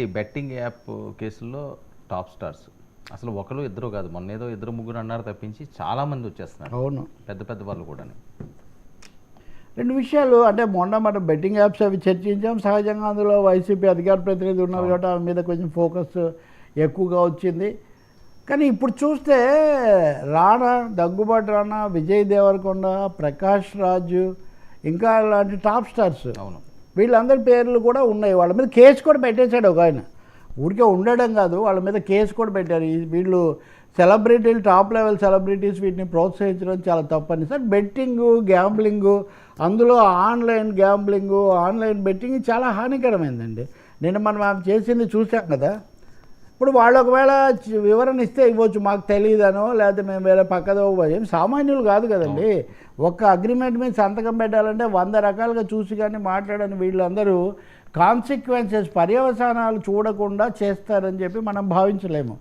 ఈ betting app కేసుల్లో top stars అసలు ఒకరు ఇద్దరు కాదు, మొన్న ఏదో ఇద్దరు ముగ్గురు అన్నారు తప్పించి చాలామంది వచ్చేస్తున్నారు. అవును, పెద్ద పెద్ద వాళ్ళు కూడా. రెండు విషయాలు అంటే మొన్న మనం బెట్టింగ్ యాప్స్ అవి చర్చించాం. సహజంగా అందులో వైసీపీ అధికార ప్రతినిధి ఉన్నారు కాబట్టి ఆమె మీద కొంచెం ఫోకస్ ఎక్కువగా వచ్చింది. కానీ ఇప్పుడు చూస్తే రాణా, దగ్గుబాటి రాణా, విజయ్ దేవరకొండ, ప్రకాష్ రాజు, ఇంకా అలాంటి టాప్ స్టార్స్, అవును, వీళ్ళందరి పేర్లు కూడా ఉన్నాయి. వాళ్ళ మీద కేసు కూడా పెట్టేశాడు ఒక ఆయన. ఊరికే ఉండడం కాదు, వాళ్ళ మీద కేసు కూడా పెట్టారు. వీళ్ళు సెలబ్రిటీలు, టాప్ లెవెల్ సెలబ్రిటీస్, వీటిని ప్రోత్సహించడం చాలా తప్పని సార్. బెట్టింగు, గ్యాంబ్లింగు, అందులో ఆన్లైన్ గ్యాంబ్లింగు, ఆన్లైన్ బెట్టింగ్ చాలా హానికరమైందండి. నిన్న మనం ఆమె చేసింది చూసాం కదా. ఇప్పుడు వాళ్ళు ఒకవేళ వివరణ ఇస్తే ఇవ్వచ్చు, మాకు తెలియదనో లేకపోతే మేము వేరే పక్కదో, ఏం సామాన్యులు కాదు కదండి. ఒక్క అగ్రిమెంట్ మీద సంతకం పెట్టాలంటే 100 రకాలుగా చూసి కానీ మాట్లాడని వీళ్ళందరూ కాన్సిక్వెన్సెస్, పర్యవసానాలు చూడకుండా చేస్తారని చెప్పి మనం భావించలేము.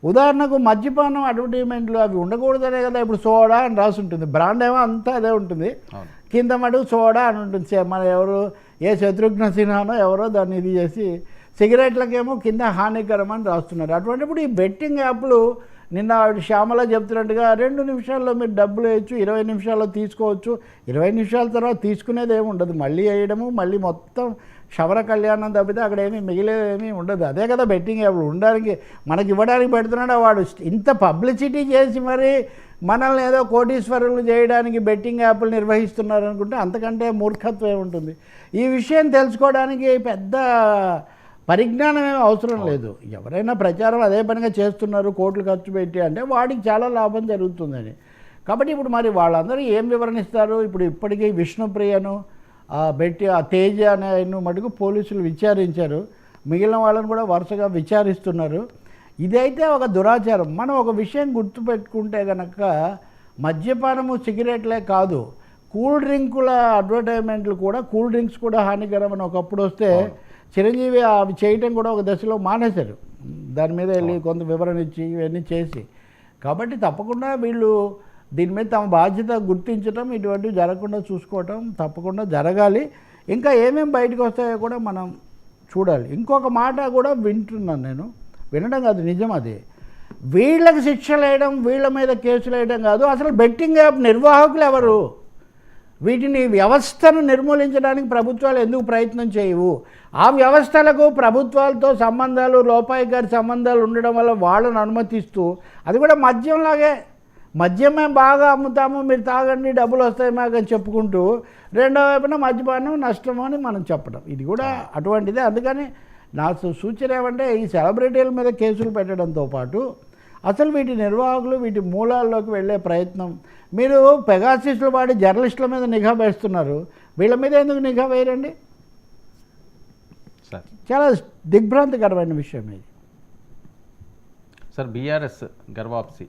ఉదాహరణకు మద్యపానం అడ్వర్టైజ్మెంట్లు అవి ఉండకూడదనే కదా ఇప్పుడు సోడా అని రాసి ఉంటుంది. బ్రాండ్ ఏమో అంతా అదే ఉంటుంది, కింద మటుకు సోడా అని ఉంటుంది. మన ఎవరు ఏ శత్రుఘ్న సిన్హానో ఎవరో దాన్ని ఇది చేసి సిగరెట్లకేమో కింద హానికరం అని రాస్తున్నారు. అటువంటిప్పుడు ఈ బెట్టింగ్ యాప్లు నిన్న శ్యామల చెప్తున్నట్టుగా 2 నిమిషాల్లో మీరు డబ్బులు వేయచ్చు, 20 నిమిషాల్లో తీసుకోవచ్చు. 20 నిమిషాల తర్వాత తీసుకునేది ఏమి ఉండదు, మళ్ళీ వేయడము, మళ్ళీ మొత్తం శవర కళ్యాణం తప్పితే అక్కడ ఏమీ మిగిలేదేమీ ఉండదు. అదే కదా బెట్టింగ్ యాప్లు ఉండడానికి, మనకి ఇవ్వడానికి పెడుతున్నాడు. వాడు ఇంత పబ్లిసిటీ చేసి మరి మనల్ని ఏదో కోటీశ్వరులు చేయడానికి బెట్టింగ్ యాప్లు నిర్వహిస్తున్నారు అనుకుంటే అంతకంటే మూర్ఖత్వం ఉంటుంది. ఈ విషయం తెలుసుకోవడానికి పెద్ద పరిజ్ఞానం ఏమీ అవసరం లేదు. ఎవరైనా ప్రచారం అదే పనిగా చేస్తున్నారు, కోట్లు ఖర్చు పెట్టి, అంటే వాడికి చాలా లాభం జరుగుతుందని. కాబట్టి ఇప్పుడు మరి వాళ్ళందరూ ఏం వివరణిస్తారు? ఇప్పటికీ విష్ణుప్రియను బెట్టి, ఆ తేజ అనే ఆయన మటుకు పోలీసులు విచారించారు, మిగిలిన వాళ్ళని కూడా వరుసగా విచారిస్తున్నారు. ఇదైతే ఒక దురాచారం. మనం ఒక విషయం గుర్తుపెట్టుకుంటే కనుక మద్యపానము, సిగరెట్లే కాదు, కూల్ డ్రింకుల అడ్వర్టైజ్మెంట్లు కూడా, కూల్ డ్రింక్స్ కూడా హానికరం అని ఒకప్పుడు వస్తే చిరంజీవి అవి చేయటం కూడా ఒక దశలో మానేశారు. దాని మీద వెళ్ళి కొంత వివరణ ఇచ్చి ఇవన్నీ చేసి. కాబట్టి తప్పకుండా వీళ్ళు దీని మీద తమ బాధ్యత గుర్తించడం, ఇటువంటివి జరగకుండా చూసుకోవటం తప్పకుండా జరగాలి. ఇంకా ఏమేమి బయటకు వస్తాయో కూడా మనం చూడాలి. ఇంకొక మాట కూడా వింటున్నాను నేను, వినడం కాదు నిజం అది. వీళ్ళకి శిక్షలు వేయడం, వీళ్ళ మీద కేసులు వేయడం కాదు, అసలు బెట్టింగ్ యాప్ నిర్వాహకులు ఎవరు? వీటిని వ్యవస్థను నిర్మూలించడానికి ప్రభుత్వాలు ఎందుకు ప్రయత్నం చేయవు? ఆ వ్యవస్థలకు ప్రభుత్వాలతో సంబంధాలు, లోపాయికారి సంబంధాలు ఉండడం వల్ల వాళ్ళని అనుమతిస్తూ, అది కూడా మద్యంలాగే, మద్యమే బాగా అమ్ముతాము, మీరు తాగండి డబ్బులు వస్తాయి మాకు అని చెప్పుకుంటూ, రెండో వైపున మద్యపానం నష్టము అని మనం చెప్పడం, ఇది కూడా అటువంటిదే. అందుకని నా సూచన ఏమంటే ఈ సెలబ్రిటీల మీద కేసులు పెట్టడంతో పాటు అసలు వీటి నిర్వాహకులు, వీటి మూలాల్లోకి వెళ్ళే ప్రయత్నం. మీరు పెగాసిస్టులు వాడి జర్నలిస్టుల మీద నిఘా వేస్తున్నారు, వీళ్ళ మీద ఎందుకు నిఘా వేయరండి? చాలా దిగ్భ్రాంతికరమైన విషయం ఇది సార్. బీఆర్ఎస్ గర్వాప్సి